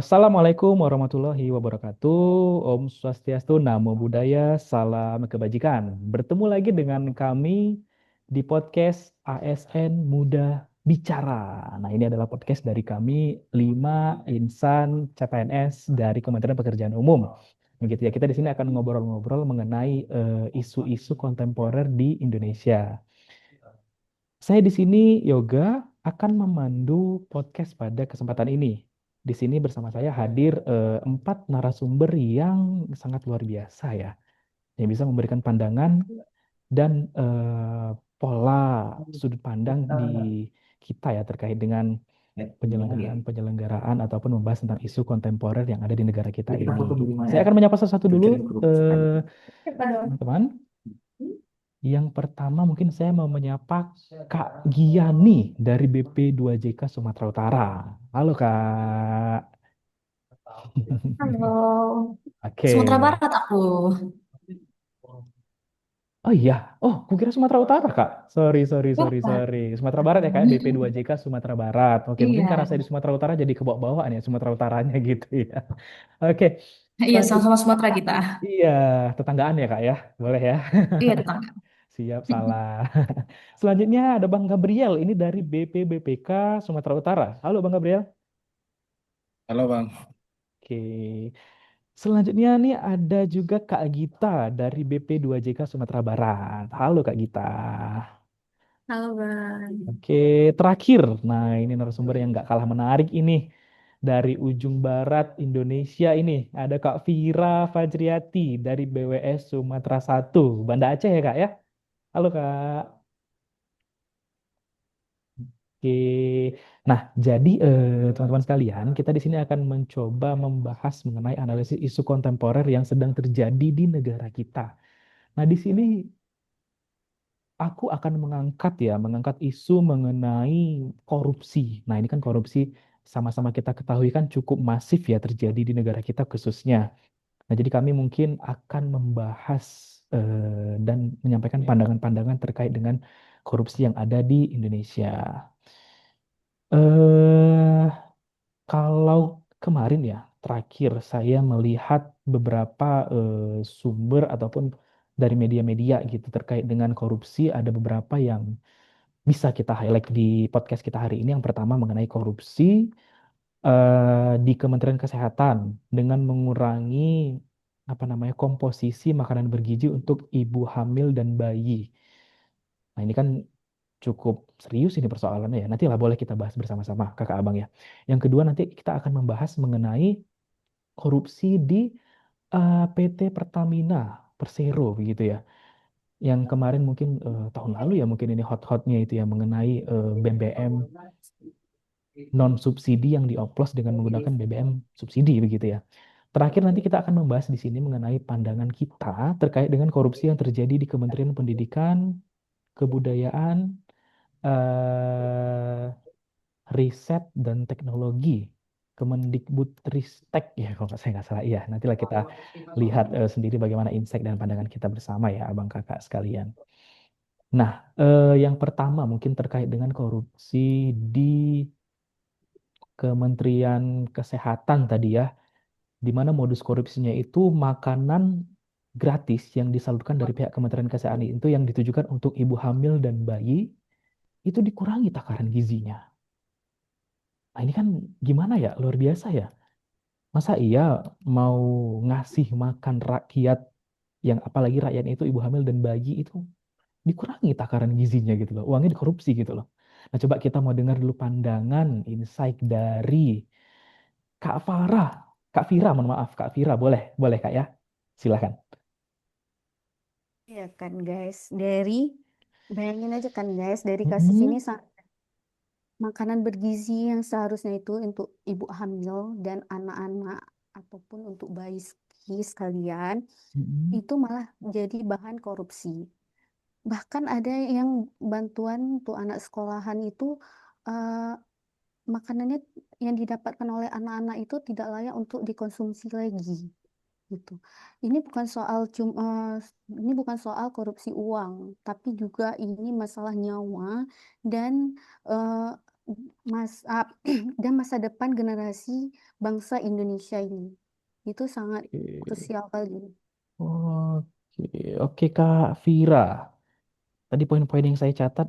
Assalamualaikum warahmatullahi wabarakatuh. Om Swastiastu, Namo Buddhaya, Salam Kebajikan. Bertemu lagi dengan kami di podcast ASN Muda Bicara. Nah, ini adalah podcast dari kami 5 insan CPNS dari Kementerian Pekerjaan Umum. Begitu ya, kita di sini akan ngobrol-ngobrol mengenai isu-isu kontemporer di Indonesia. Saya di sini Yoga akan memandu podcast pada kesempatan ini. Di sini bersama saya hadir 4 narasumber yang sangat luar biasa ya, yang bisa memberikan pandangan dan pola sudut pandang di kita ya terkait dengan penyelenggaraan ataupun membahas tentang isu kontemporer yang ada di negara kita ini. Saya akan menyapa satu-satu dulu teman-teman. Yang pertama mungkin saya mau menyapa Kak Giani dari BP2JK Sumatera Utara. Halo Kak. Halo, Oke. Sumatera Barat aku. Oh iya. Oh, kukira Sumatera Utara, Kak. Sorry, sorry, sorry, Bukan. sorry. Sumatera Barat ya, Kak. BP2JK Sumatera Barat. Oke, mungkin karena Iya, saya di Sumatera Utara jadi kebawa-bawaan ya Sumatera Utaranya gitu ya. Oke. iya Selanjutnya, sama-sama Sumatera kita. iya, tetanggaan ya, Kak ya. Boleh ya. Iya tetangga. Siap, salah. Selanjutnya ada Bang Gabriel. Ini dari BPBPK Sumatera Utara. Halo, Bang Gabriel. Halo Bang, Oke. Selanjutnya nih ada juga Kak Gita dari BP2JK Sumatera Barat. Halo Kak Gita. Halo Bang. Oke, terakhir. Nah, ini narasumber yang nggak kalah menarik ini. Dari ujung barat Indonesia ini. Ada Kak Vira Fajriati dari BWS Sumatera 1. Banda Aceh ya Kak ya? Halo Kak. Oke. Nah, jadi teman-teman sekalian, kita di sini akan mencoba membahas mengenai analisis isu kontemporer yang sedang terjadi di negara kita. Nah, di sini aku akan mengangkat isu mengenai korupsi. Nah, ini kan korupsi sama-sama kita ketahui kan cukup masif ya terjadi di negara kita khususnya. Nah, jadi kami mungkin akan membahas dan menyampaikan pandangan-pandangan terkait dengan korupsi yang ada di Indonesia. Eh, Kalau kemarin ya, terakhir saya melihat beberapa sumber ataupun dari media-media gitu terkait dengan korupsi, ada beberapa yang bisa kita highlight di podcast kita hari ini. Yang pertama mengenai korupsi di Kementerian Kesehatan dengan mengurangi apa namanya komposisi makanan bergizi untuk ibu hamil dan bayi. Nah, ini kan cukup serius ini persoalannya ya. Nantilah boleh kita bahas bersama-sama kakak abang ya. Yang kedua nanti kita akan membahas mengenai korupsi di PT Pertamina Persero begitu ya. Yang kemarin mungkin tahun lalu ya mungkin ini hot-hotnya itu ya mengenai BBM non subsidi yang dioplos dengan menggunakan BBM subsidi begitu ya. Terakhir nanti kita akan membahas di sini mengenai pandangan kita terkait dengan korupsi yang terjadi di Kementerian Pendidikan, Kebudayaan, eh, Riset dan Teknologi. Kemendikbudristek ya kalau saya nggak salah. Iya, nantilah kita lihat sendiri bagaimana insight dan pandangan kita bersama ya abang kakak sekalian. Nah, yang pertama mungkin terkait dengan korupsi di Kementerian Kesehatan tadi ya, di mana modus korupsinya itu makanan gratis yang disalurkan dari pihak Kementerian Kesehatan itu yang ditujukan untuk ibu hamil dan bayi itu dikurangi takaran gizinya. Nah, ini kan gimana ya? Luar biasa ya. Masa iya mau ngasih makan rakyat yang apalagi rakyatnya itu ibu hamil dan bayi itu dikurangi takaran gizinya gitu loh. Uangnya dikorupsi gitu loh. Nah, coba kita mau dengar dulu pandangan insight dari Kak Farah. Kak Vira, mohon maaf. Kak Vira, boleh? Boleh, Kak ya? Silahkan. Iya kan guys, bayangin aja kan guys, dari kasus ini Mm-mm, makanan bergizi yang seharusnya itu untuk ibu hamil dan anak-anak ataupun untuk sekalian, mm-mm, itu malah jadi bahan korupsi. Bahkan ada yang bantuan untuk anak sekolahan itu eh, makanannya yang didapatkan oleh anak-anak itu tidak layak untuk dikonsumsi lagi gitu. Ini bukan soal ini bukan soal korupsi uang, tapi juga ini masalah nyawa dan mas ah, dan masa depan generasi bangsa Indonesia ini. Itu sangat Oke, krusial kali. oke, oke Kak Vira. Tadi poin-poin yang saya catat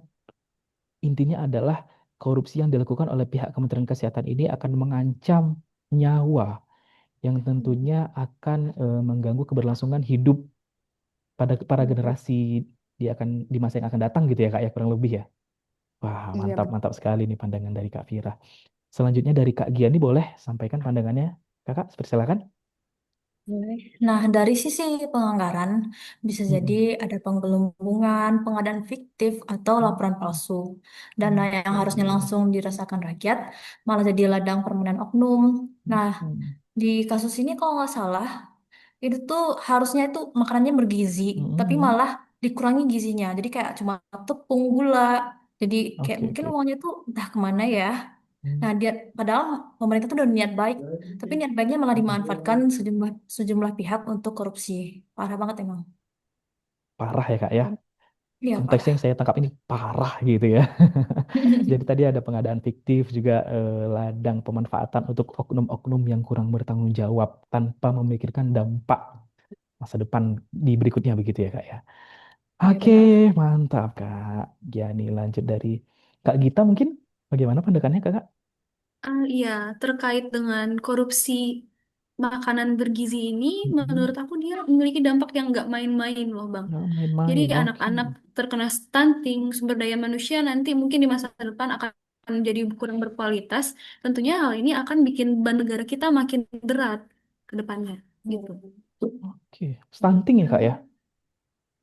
intinya adalah korupsi yang dilakukan oleh pihak Kementerian Kesehatan ini akan mengancam nyawa yang tentunya akan mengganggu keberlangsungan hidup pada para generasi di masa yang akan datang gitu ya Kak ya kurang lebih ya. Wah, Iya, mantap betul. mantap sekali nih pandangan dari Kak Vira. Selanjutnya dari Kak Giani boleh sampaikan pandangannya. Kakak, silakan. Boleh. Nah, dari sisi penganggaran, bisa jadi Mm-mm. ada penggelembungan, pengadaan fiktif, atau laporan palsu. Dana yang harusnya Oke. langsung dirasakan rakyat, malah jadi ladang permainan oknum. Nah, Mm-mm. di kasus ini kalau nggak salah, itu tuh harusnya itu makanannya bergizi, tapi Mm-mm. malah dikurangi gizinya. Jadi kayak cuma tepung, gula. Jadi kayak Oke, mungkin oke. uangnya tuh entah kemana ya. Mm. Nah, dia padahal pemerintah tuh udah niat baik, tapi niat baiknya malah dimanfaatkan sejumlah sejumlah pihak untuk korupsi. Parah banget emang. Parah ya Kak ya. Iya, Konteksnya yang parah. saya tangkap ini parah gitu ya. Jadi tadi ada pengadaan fiktif juga ladang pemanfaatan untuk oknum-oknum yang kurang bertanggung jawab tanpa memikirkan dampak masa depan di berikutnya begitu ya Kak ya. Iya, Oke, benar. mantap Kak. Giani lanjut dari Kak Gita mungkin bagaimana pandangannya Kakak? Iya, terkait dengan korupsi makanan bergizi ini, Mm-mm. menurut aku dia memiliki dampak yang nggak main-main loh, Bang. Nggak Jadi main-main, oke. anak-anak terkena stunting, sumber daya manusia nanti mungkin di masa depan akan menjadi kurang berkualitas. Tentunya hal ini akan bikin beban negara kita makin berat ke depannya, gitu. Oke, stunting ya Kak ya?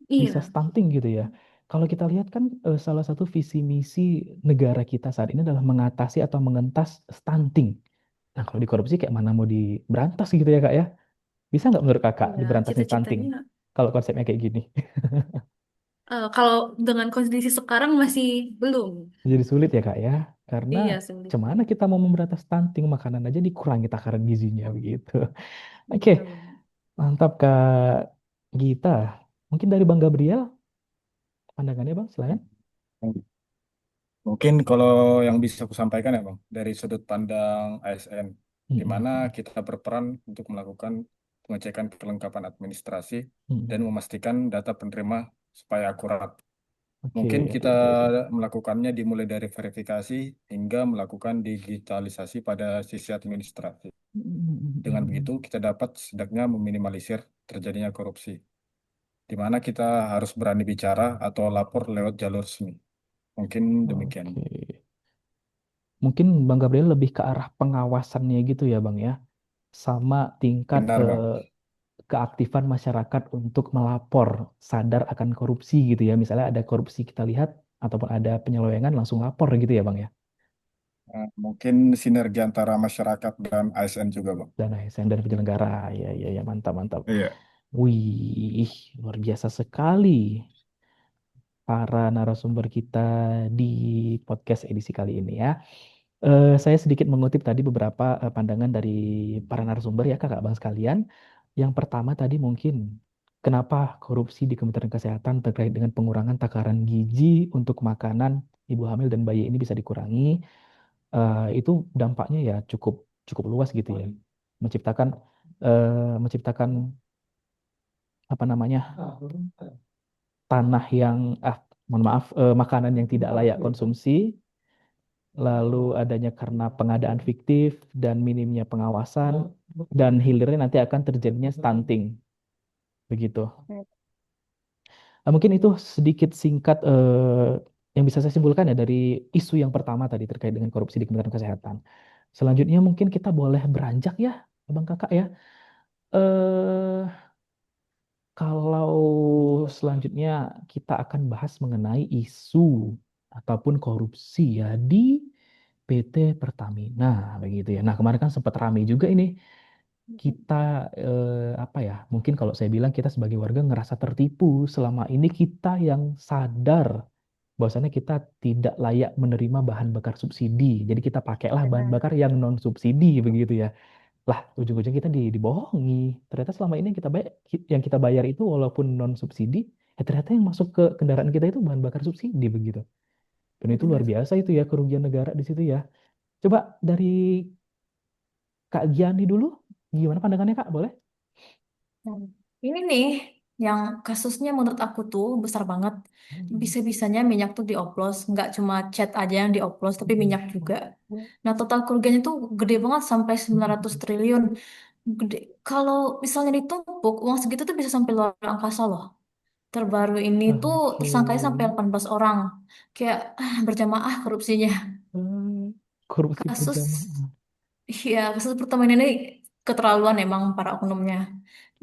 Bisa Iya, stunting gitu ya. Kalau kita lihat kan salah satu visi misi negara kita saat ini adalah mengatasi atau mengentas stunting. Nah, kalau di korupsi kayak mana mau diberantas gitu ya Kak ya? Bisa nggak menurut Kakak iya. diberantasin stunting? Cita-citanya, Kalau konsepnya kayak gini. kalau dengan kondisi sekarang masih belum. Jadi sulit ya Kak ya? Karena Iya, sulit. cemana kita mau memberantas stunting, makanan aja dikurangi takaran gizinya begitu. Oke, Iya, Bang. mantap Kak Gita. Mungkin dari Bang Gabriel, pandangannya Bang, silakan. Mungkin kalau yang bisa aku sampaikan ya Bang, dari sudut pandang ASN, di Mm-mm. mana kita berperan untuk melakukan pengecekan kelengkapan administrasi dan Mm-mm. memastikan data penerima supaya akurat. Mungkin Oke. kita melakukannya dimulai dari verifikasi hingga melakukan digitalisasi pada sisi administrasi. Dengan Mm-mm. begitu, kita dapat setidaknya meminimalisir terjadinya korupsi, di mana kita harus berani bicara atau lapor lewat jalur resmi. Mungkin demikian. Oke. Mungkin Bang Gabriel lebih ke arah pengawasannya gitu ya Bang ya. Sama tingkat Benar, Bang. keaktifan masyarakat untuk melapor sadar akan korupsi gitu ya. Misalnya ada korupsi kita lihat ataupun ada penyelewengan langsung lapor gitu ya Bang ya. Mungkin sinergi antara masyarakat dan ASN juga, Bang. Dan ASN dan penyelenggara. Ya, ya, ya, mantap, mantap. Iya. Wih, luar biasa sekali para narasumber kita di podcast edisi kali ini ya. Saya sedikit mengutip tadi beberapa pandangan dari para narasumber ya kakak bang sekalian. Yang pertama tadi mungkin kenapa korupsi di Kementerian Kesehatan terkait dengan pengurangan takaran gizi untuk makanan ibu hamil dan bayi ini bisa dikurangi. Itu dampaknya ya cukup cukup luas gitu ya. Menciptakan menciptakan apa namanya tanah yang mohon maaf makanan yang tidak layak konsumsi. Lalu adanya karena pengadaan fiktif dan minimnya pengawasan dan hilirnya nanti akan terjadinya stunting begitu. Mungkin itu sedikit singkat yang bisa saya simpulkan ya dari isu yang pertama tadi terkait dengan korupsi di Kementerian Kesehatan. Selanjutnya mungkin kita boleh beranjak ya, Abang Kakak ya. Eh Kalau selanjutnya kita akan bahas mengenai isu ataupun korupsi ya di PT Pertamina begitu ya. Nah, kemarin kan sempat ramai juga ini kita apa ya? Mungkin kalau saya bilang kita sebagai warga ngerasa tertipu selama ini kita yang sadar bahwasannya kita tidak layak menerima bahan bakar subsidi. Jadi kita pakailah bahan Benar. bakar yang non subsidi begitu ya. Lah, ujung-ujung kita dibohongi. Ternyata selama ini yang kita bayar itu walaupun non subsidi, ya ternyata yang masuk ke kendaraan kita itu bahan bakar subsidi begitu. Dan Ya itu luar benar. biasa itu ya kerugian negara di situ ya. Coba dari Kak Giani dulu, gimana pandangannya Kak? Boleh? Nah, ini nih yang kasusnya menurut aku tuh besar banget. Mm-mm. Bisa-bisanya minyak tuh dioplos, nggak cuma cat aja yang dioplos, tapi minyak Mm-mm. juga. Nah, total kerugiannya tuh gede banget sampai 900 Mm-mm. triliun. Gede. Kalau misalnya ditumpuk, uang segitu tuh bisa sampai luar angkasa loh. Terbaru ini tuh Oke. tersangkanya sampai 18 orang. Kayak berjamaah korupsinya. Korupsi Kasus, berjamaah. ya kasus Pertamina ini keterlaluan emang para oknumnya.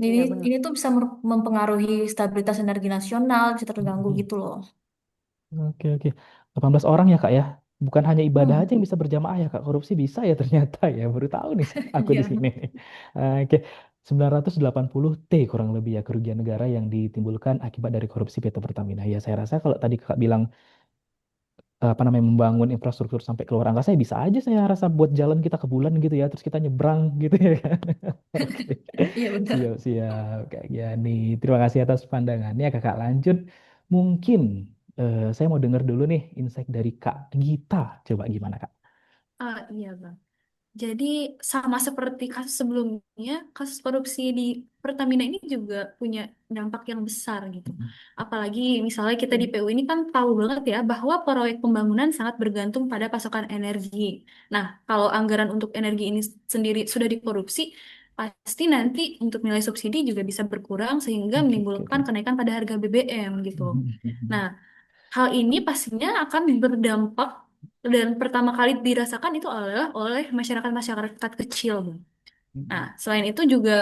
Ini Iya benar. ini tuh bisa mempengaruhi stabilitas energi nasional, bisa terganggu Mm-mm. gitu loh. Oke, oke. 18 orang ya, Kak ya. Bukan hanya ibadah aja Hmm, yang bisa berjamaah ya, Kak. Korupsi bisa ya ternyata ya. Baru tahu nih aku di ya. sini. Oke. 980 T kurang lebih ya kerugian negara yang ditimbulkan akibat dari korupsi PT Pertamina. Ya, saya rasa kalau tadi Kakak bilang apa namanya membangun infrastruktur sampai ke luar angkasa ya bisa aja saya rasa buat jalan kita ke bulan gitu ya, terus kita nyebrang gitu ya kan. Oke. Iya benar. Siap, siap. Kak Yani. Terima kasih atas pandangannya, Kakak. Lanjut. Mungkin saya mau dengar dulu nih insight dari Kak Gita. Coba gimana, Kak? Iya, Bang. Jadi sama seperti kasus sebelumnya, kasus korupsi di Pertamina ini juga punya dampak yang besar gitu. Mm-mm. Apalagi misalnya kita di PU ini kan tahu banget ya bahwa proyek pembangunan sangat bergantung pada pasokan energi. Nah, kalau anggaran untuk energi ini sendiri sudah dikorupsi, pasti nanti untuk nilai subsidi juga bisa berkurang sehingga Oke, oke, menimbulkan oke. kenaikan pada harga BBM gitu. Mhm. Nah, hal ini pastinya akan berdampak dan pertama kali dirasakan itu adalah oleh masyarakat-masyarakat kecil, Bang. Nah, Mhm. selain itu juga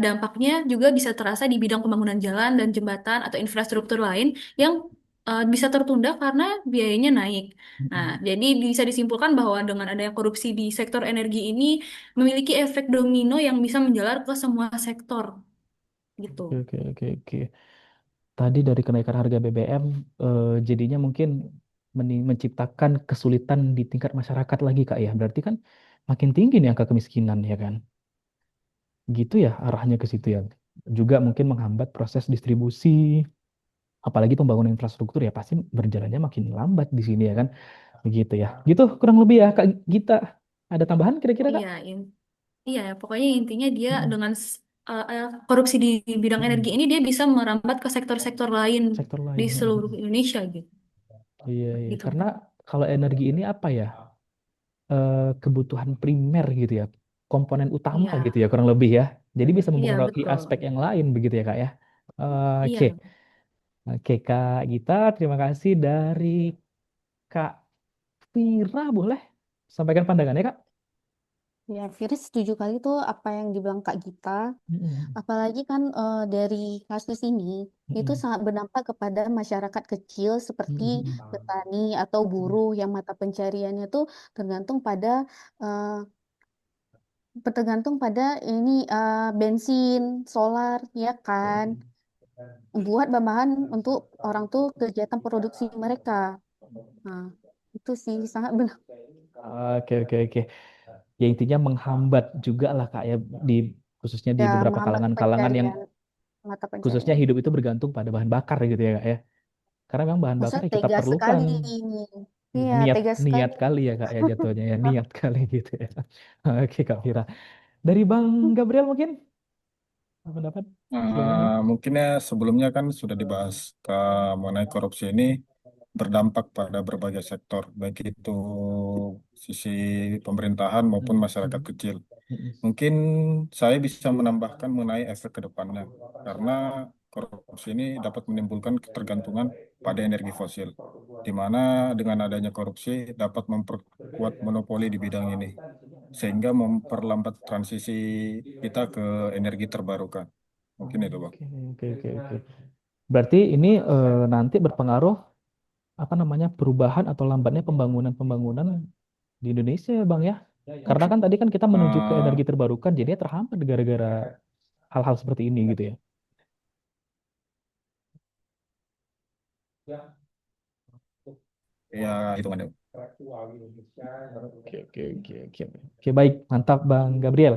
dampaknya juga bisa terasa di bidang pembangunan jalan dan jembatan atau infrastruktur lain yang bisa tertunda karena biayanya naik. Nah, Mhm. jadi bisa disimpulkan bahwa dengan adanya korupsi di sektor energi ini memiliki efek domino yang bisa menjalar ke semua sektor gitu. Oke, oke, oke, oke. Tadi dari kenaikan harga BBM jadinya mungkin menciptakan kesulitan di tingkat masyarakat lagi, Kak ya. Berarti kan makin tinggi nih angka kemiskinan ya kan. Gitu ya arahnya ke situ ya. Juga mungkin menghambat proses distribusi, apalagi pembangunan infrastruktur ya pasti berjalannya makin lambat di sini ya kan. Begitu ya. Gitu kurang lebih ya Kak Gita. Ada tambahan kira-kira Kak? Iya, iya, pokoknya intinya dia Mm-mm. dengan korupsi di bidang energi Mm-mm. ini dia bisa merambat ke sektor-sektor lain Sektor di lain. seluruh Mm-mm. Indonesia gitu. Iya, iya. Gitu. Karena kalau energi ini apa ya? Kebutuhan primer gitu ya. Komponen utama gitu Iya, ya kurang lebih ya. Jadi bisa iya mempengaruhi betul. aspek yang lain begitu ya Kak ya. Oke. Iya. Oke Kak Gita, terima kasih dari Kak Vira boleh sampaikan pandangannya Kak. Ya, Firi setuju kali tuh apa yang dibilang Kak Gita. Mm-mm. Apalagi kan dari kasus ini itu Mm-mm. sangat berdampak kepada masyarakat kecil seperti Mm-mm. petani atau buruh yang mata pencariannya tuh tergantung pada eh, tergantung pada ini bensin, solar, ya kan, buat bahan untuk orang tuh kegiatan produksi mereka. Nah, itu sih sangat benar Oke, oke, oke. Ya intinya menghambat juga lah Kak ya di khususnya di ya beberapa menghambat kalangan-kalangan yang pencarian mata khususnya pencarian. hidup itu bergantung pada bahan bakar gitu ya Kak ya. Karena memang bahan bakar Masa yang kita tega perlukan. sekali ini. Iya, Niat tega niat sekali. kali ya Kak ya jatuhnya ya niat kali gitu ya. Oke Kak Vira. Dari Bang Gabriel mungkin ada pendapat silakan Bang. Mungkin ya sebelumnya kan sudah dibahas mengenai korupsi ini berdampak pada berbagai sektor, baik itu sisi pemerintahan maupun Mm, masyarakat mm, kecil. mm, Mungkin saya bisa menambahkan mengenai efek ke depannya, karena korupsi ini dapat menimbulkan ketergantungan pada energi fosil, di mana dengan adanya korupsi dapat memperkuat monopoli di bidang ini, sehingga memperlambat transisi kita ke energi terbarukan. Mungkin itu, Bang. Oke, oke, oke, oke. Berarti ini nanti berpengaruh apa namanya perubahan atau lambatnya pembangunan di Indonesia ya Bang ya. Karena kan tadi kan kita menuju ke Eh, energi terbarukan, jadi terhambat gara-gara hal-hal seperti ini gitu ya. ya, hitungannya. Oke, oke, oke, oke. Oke, baik, mantap Bang Gabriel.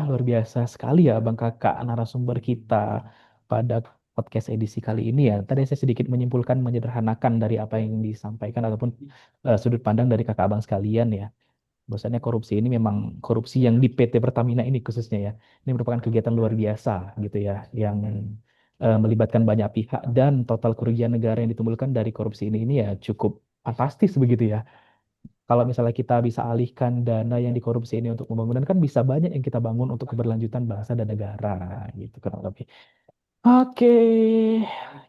Luar biasa sekali ya Bang Kakak narasumber kita pada podcast edisi kali ini ya. Tadi saya sedikit menyimpulkan, menyederhanakan dari apa yang disampaikan ataupun sudut pandang dari kakak abang sekalian ya. Bahwasannya korupsi ini memang korupsi yang di PT Pertamina ini khususnya ya. Ini merupakan kegiatan luar biasa gitu ya, yang melibatkan banyak pihak dan total kerugian negara yang ditimbulkan dari korupsi ini ya cukup fantastis begitu ya. Kalau misalnya kita bisa alihkan dana yang dikorupsi ini untuk pembangunan kan bisa banyak yang kita bangun untuk keberlanjutan bangsa dan negara gitu kurang lebih. Oke,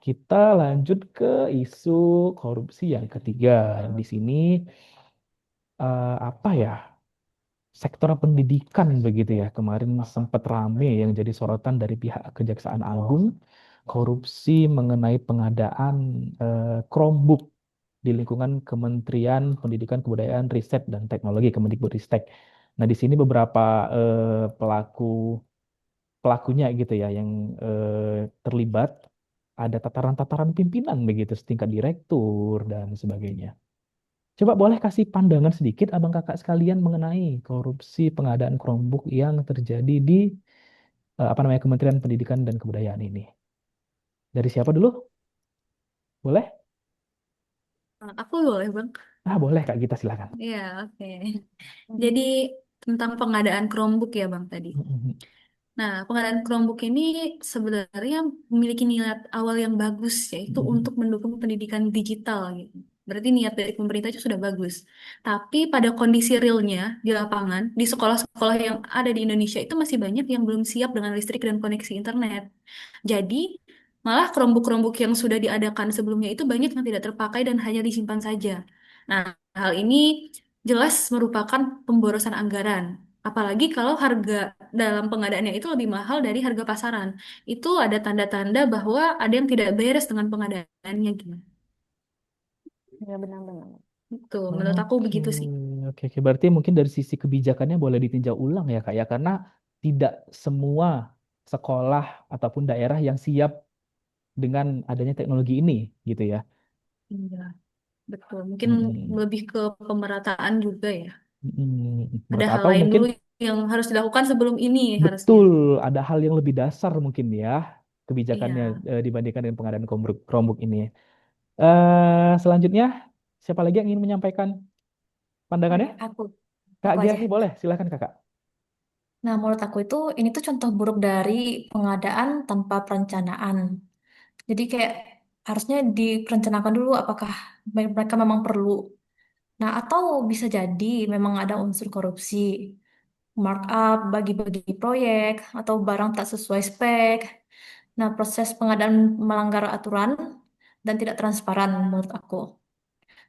kita lanjut ke isu korupsi yang ketiga. Di sini apa ya? Sektor pendidikan begitu ya. Kemarin sempat rame yang jadi sorotan dari pihak Kejaksaan Agung, korupsi mengenai pengadaan Chromebook di lingkungan Kementerian Pendidikan Kebudayaan Riset dan Teknologi Kemendikbudristek. Nah, di sini beberapa pelakunya gitu ya yang terlibat, ada tataran-tataran pimpinan begitu setingkat direktur dan sebagainya. Coba boleh kasih pandangan sedikit abang kakak sekalian mengenai korupsi pengadaan Chromebook yang terjadi di apa namanya Kementerian Pendidikan dan Kebudayaan ini. Dari siapa dulu? Boleh? Aku boleh, Bang. Ah, boleh Kak Gita silakan. Iya, oke. Jadi tentang pengadaan Chromebook ya, Bang, tadi. Nah, pengadaan Chromebook ini sebenarnya memiliki niat awal yang bagus, yaitu untuk mendukung pendidikan digital gitu. Berarti niat dari pemerintah itu sudah bagus. Tapi pada kondisi realnya di lapangan, di sekolah-sekolah yang ada di Indonesia itu masih banyak yang belum siap dengan listrik dan koneksi internet. Jadi, malah Chromebook-Chromebook yang sudah diadakan sebelumnya itu banyak yang tidak terpakai dan hanya disimpan saja. Nah, hal ini jelas merupakan pemborosan anggaran. Apalagi kalau harga dalam pengadaannya itu lebih mahal dari harga pasaran. Itu ada tanda-tanda bahwa ada yang tidak beres dengan pengadaannya gitu. Ya benar-benar. Itu menurut aku Oke, begitu sih. oke. Berarti mungkin dari sisi kebijakannya boleh ditinjau ulang ya Kak ya, karena tidak semua sekolah ataupun daerah yang siap dengan adanya teknologi ini gitu ya. Iya, betul. Mungkin Mm-mm. lebih ke pemerataan juga ya. Ada hal Atau lain mungkin dulu yang harus dilakukan sebelum ini harusnya. betul ada hal yang lebih dasar mungkin ya kebijakannya Iya. dibandingkan dengan pengadaan Chromebook ini. Selanjutnya siapa lagi yang ingin menyampaikan pandangannya? Oke, aku. Kak Aku aja. Giani boleh, silakan Kakak. Nah, menurut aku itu ini tuh contoh buruk dari pengadaan tanpa perencanaan. Jadi kayak harusnya direncanakan dulu apakah mereka memang perlu. Nah, atau bisa jadi memang ada unsur korupsi, markup, bagi-bagi proyek, atau barang tak sesuai spek. Nah, proses pengadaan melanggar aturan dan tidak transparan menurut aku.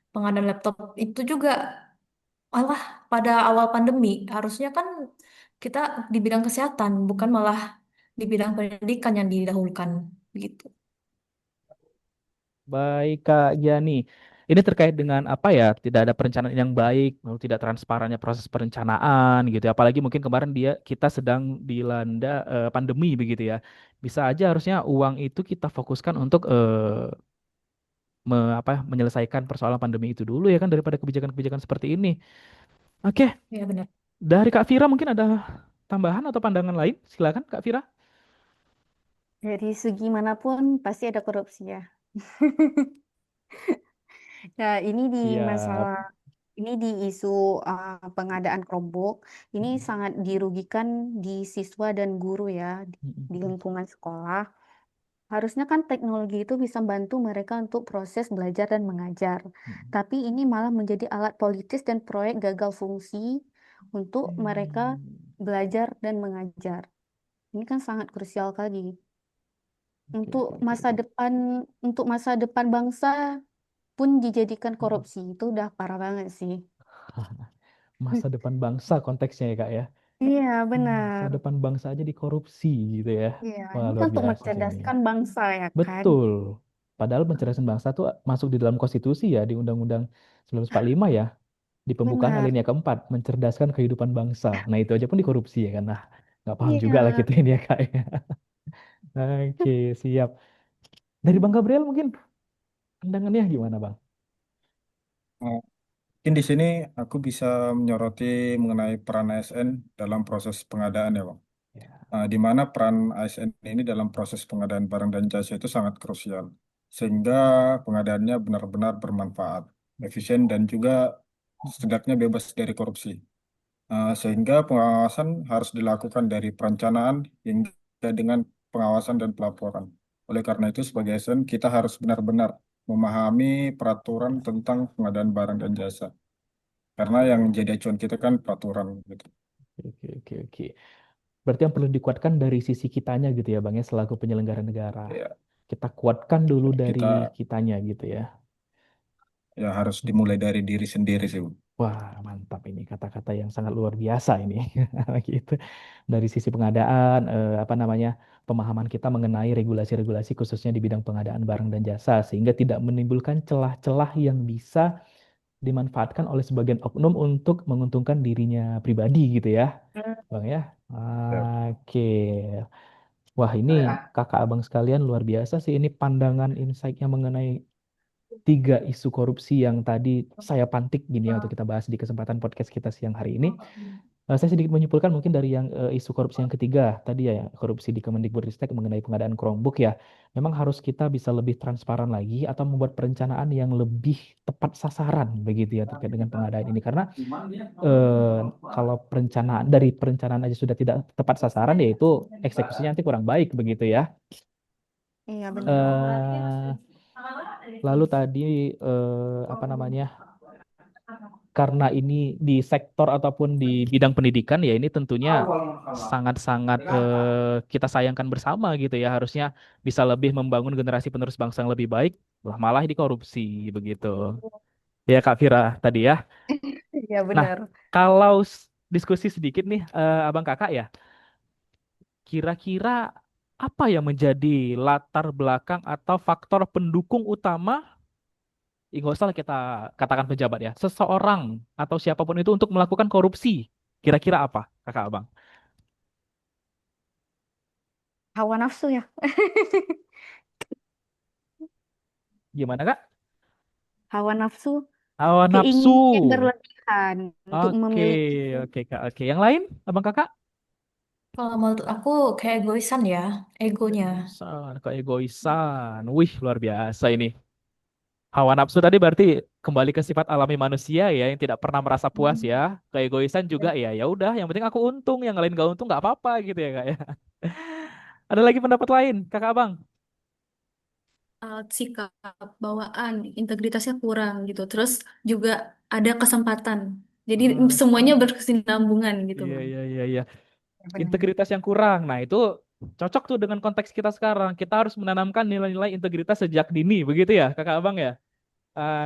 Pengadaan laptop itu juga, malah pada awal pandemi, harusnya kan kita di bidang kesehatan, bukan malah di bidang pendidikan yang didahulukan. Gitu. Baik Kak Giani. Ini terkait dengan apa ya? Tidak ada perencanaan yang baik, lalu tidak transparannya proses perencanaan gitu ya. Apalagi mungkin kemarin kita sedang dilanda pandemi begitu ya. Bisa aja harusnya uang itu kita fokuskan untuk menyelesaikan persoalan pandemi itu dulu ya kan daripada kebijakan-kebijakan seperti ini. Oke, Ya benar. dari Kak Vira mungkin ada tambahan atau pandangan lain? Silakan Kak Vira. Dari segi manapun pasti ada korupsi ya. Nah, ini di Siap. masalah ini di isu pengadaan Chromebook ini sangat dirugikan di siswa dan guru ya di lingkungan sekolah. Harusnya kan teknologi itu bisa bantu mereka untuk proses belajar dan mengajar. Tapi ini malah menjadi alat politis dan proyek gagal fungsi untuk mereka belajar dan mengajar. Ini kan sangat krusial kali Oke, untuk oke, oke, masa oke. depan untuk masa depan bangsa pun dijadikan korupsi. Itu udah parah banget sih. Masa depan bangsa konteksnya ya Kak ya. Iya, Masa benar. depan bangsa aja dikorupsi gitu ya. Iya, Wah, ini kan luar untuk biasa sih ini. mencerdaskan bangsa ya kan? Betul. Padahal pencerdasan bangsa tuh masuk di dalam konstitusi ya, di Undang-Undang 1945 ya, di pembukaan Benar. alinea keempat, mencerdaskan kehidupan bangsa. Nah, itu aja pun dikorupsi ya kan. Nah, nggak paham juga lah Iya. kita ini ya Kak ya. Oke, siap. Dari Bang Gabriel mungkin pandangannya gimana Bang? Nah, mungkin di sini aku bisa menyoroti mengenai peran ASN dalam proses pengadaan ya, Bang. di mana peran ASN ini dalam proses pengadaan barang dan jasa itu sangat krusial, sehingga pengadaannya benar-benar bermanfaat, efisien, dan juga setidaknya bebas dari korupsi. Sehingga pengawasan harus dilakukan dari perencanaan hingga dengan pengawasan dan pelaporan. Oleh karena itu, sebagai ASN, kita harus benar-benar memahami peraturan tentang pengadaan barang dan jasa. Karena yang jadi acuan kita kan peraturan gitu. Oke, oke, oke. Berarti yang perlu dikuatkan dari sisi kitanya gitu ya Bang ya, selaku penyelenggara negara. Ya, Kita kuatkan dulu dari kita kitanya gitu ya. ya harus dimulai dari diri sendiri sih, Bu. Wah, mantap ini kata-kata yang sangat luar biasa ini. Gitu. Dari sisi pengadaan, apa namanya, pemahaman kita mengenai regulasi-regulasi khususnya di bidang pengadaan barang dan jasa, sehingga tidak menimbulkan celah-celah yang bisa dimanfaatkan oleh sebagian oknum untuk menguntungkan dirinya pribadi gitu ya, Bang ya. Ya. Oke. Wah, ini kakak abang sekalian luar biasa sih ini pandangan insight-nya mengenai tiga isu korupsi yang tadi saya pantik gini ya untuk kita bahas di kesempatan podcast kita siang hari ini. Saya sedikit menyimpulkan mungkin dari yang isu korupsi yang ketiga tadi ya, korupsi di Kemendikbudristek mengenai pengadaan Chromebook ya. Memang harus kita bisa lebih transparan lagi atau membuat perencanaan yang lebih tepat sasaran begitu ya terkait dengan pengadaan ini karena eh, kalau perencanaan dari perencanaan aja sudah tidak tepat sasaran ya itu eksekusinya nanti kurang baik begitu ya. Iya benar. Eh, Lalu tadi apa namanya? Karena ini di sektor ataupun di bidang pendidikan ya ini tentunya sangat-sangat kita sayangkan bersama gitu ya. Harusnya bisa lebih membangun generasi penerus bangsa yang lebih baik, lah malah ini korupsi begitu. Ya Kak Vira tadi ya. Iya Nah, benar. kalau diskusi sedikit nih Abang Kakak ya, kira-kira apa yang menjadi latar belakang atau faktor pendukung utama nggak usah lah kita katakan pejabat ya, seseorang atau siapapun itu untuk melakukan korupsi. Kira-kira apa, kakak abang? Hawa nafsu ya. Gimana kak? Hawa nafsu, Hawa nafsu. keinginan yang berlebihan untuk Oke, memiliki. oke kak, oke. Yang lain, abang kakak? Kalau menurut aku kayak egoisan ya, egonya. Egoisan, keegoisan. Wih, luar biasa ini. Hawa nafsu tadi berarti kembali ke sifat alami manusia ya, yang tidak pernah merasa puas Hmm. ya. Keegoisan juga ya, ya udah, yang penting aku untung, yang lain gak untung nggak apa-apa gitu ya kak ya. Ada lagi pendapat lain, kakak abang? Sikap, bawaan, integritasnya kurang gitu. Terus juga ada kesempatan. Jadi Oke. semuanya berkesinambungan gitu, Iya, Bang. iya, iya, iya. Benar. Integritas yang kurang. Nah, itu cocok tuh dengan konteks kita sekarang. Kita harus menanamkan nilai-nilai integritas sejak dini, begitu ya, Kakak Abang ya?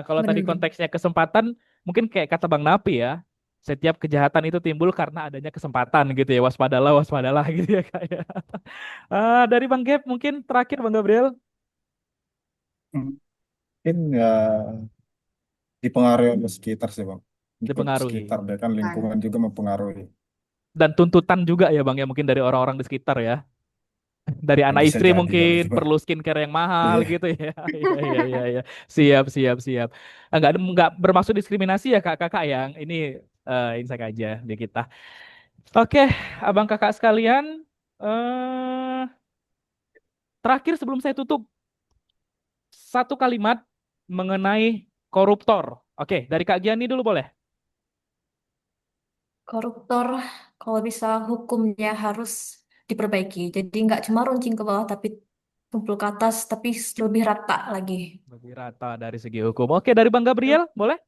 Kalau tadi Bener. konteksnya kesempatan, mungkin kayak kata Bang Napi ya, setiap kejahatan itu timbul karena adanya kesempatan gitu ya, waspadalah, waspadalah gitu ya, Kak ya. Dari Bang Gap, mungkin terakhir Bang Gabriel, Mungkin ya dipengaruhi oleh sekitar sih, Bang. Ikut sekitar, dipengaruhi. ya kan lingkungan juga mempengaruhi. Dan tuntutan juga ya Bang ya, mungkin dari orang-orang di sekitar ya. Dari Ya, anak bisa istri jadi Bang mungkin itu, Bang. perlu skincare yang mahal Iya. gitu ya. Iya iya iya iya. Siap siap siap. Enggak bermaksud diskriminasi ya kakak-kakak yang ini insight aja di kita. Oke, abang kakak sekalian, eh terakhir sebelum saya tutup satu kalimat mengenai koruptor. Oke, dari Kak Giani dulu boleh. Koruptor, kalau bisa hukumnya harus diperbaiki. Jadi nggak cuma runcing ke bawah, tapi tumpul ke atas, tapi lebih rata lagi. Lebih rata dari segi hukum. Oke, dari Bang Gabriel boleh?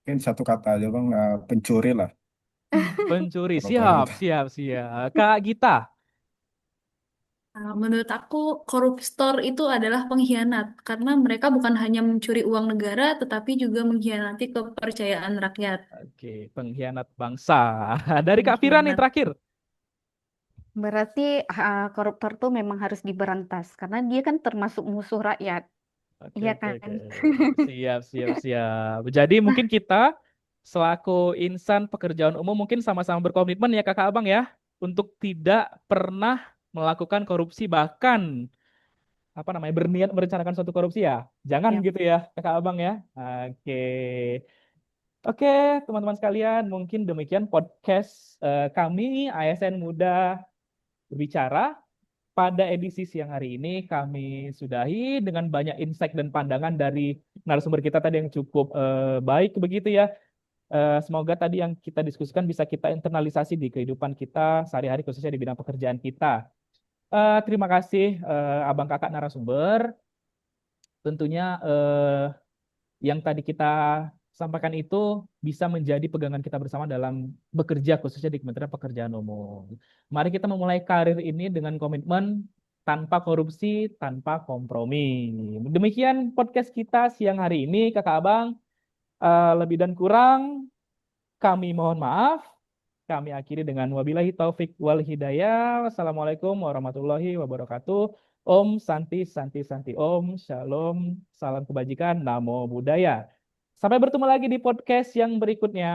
Mungkin satu kata aja, Bang. Pencuri lah. Pencuri. Koruptor Siap itu. siap siap. Kak Gita. Menurut aku, koruptor itu adalah pengkhianat karena mereka bukan hanya mencuri uang negara, tetapi juga mengkhianati kepercayaan rakyat. Oke, pengkhianat bangsa. Dari Kak Fira nih Pengkhianat. terakhir. Berarti koruptor tuh memang harus diberantas karena dia kan termasuk musuh rakyat, Oke, iya oke, kan? oke. Siap, siap, siap. Jadi mungkin kita selaku insan pekerjaan umum mungkin sama-sama berkomitmen ya kakak abang ya. Untuk tidak pernah melakukan korupsi bahkan apa namanya berniat merencanakan suatu korupsi ya. Jangan Ya, gitu ya kakak abang ya. Oke. Oke, teman-teman sekalian, mungkin demikian podcast kami ASN Muda Berbicara. Pada edisi siang hari ini kami sudahi dengan banyak insight dan pandangan dari narasumber kita tadi yang cukup baik begitu ya. Semoga tadi yang kita diskusikan bisa kita internalisasi di kehidupan kita sehari-hari khususnya di bidang pekerjaan kita. Terima kasih abang kakak narasumber. Tentunya yang tadi kita sampaikan itu bisa menjadi pegangan kita bersama dalam bekerja khususnya di Kementerian Pekerjaan Umum. Mari kita memulai karir ini dengan komitmen tanpa korupsi, tanpa kompromi. Demikian podcast kita siang hari ini, kakak abang. Lebih dan kurang kami mohon maaf. Kami akhiri dengan wabillahi taufik wal hidayah. Wassalamualaikum warahmatullahi wabarakatuh. Om Santi Santi Santi Om. Shalom. Salam kebajikan. Namo Buddhaya. Sampai bertemu lagi di podcast yang berikutnya.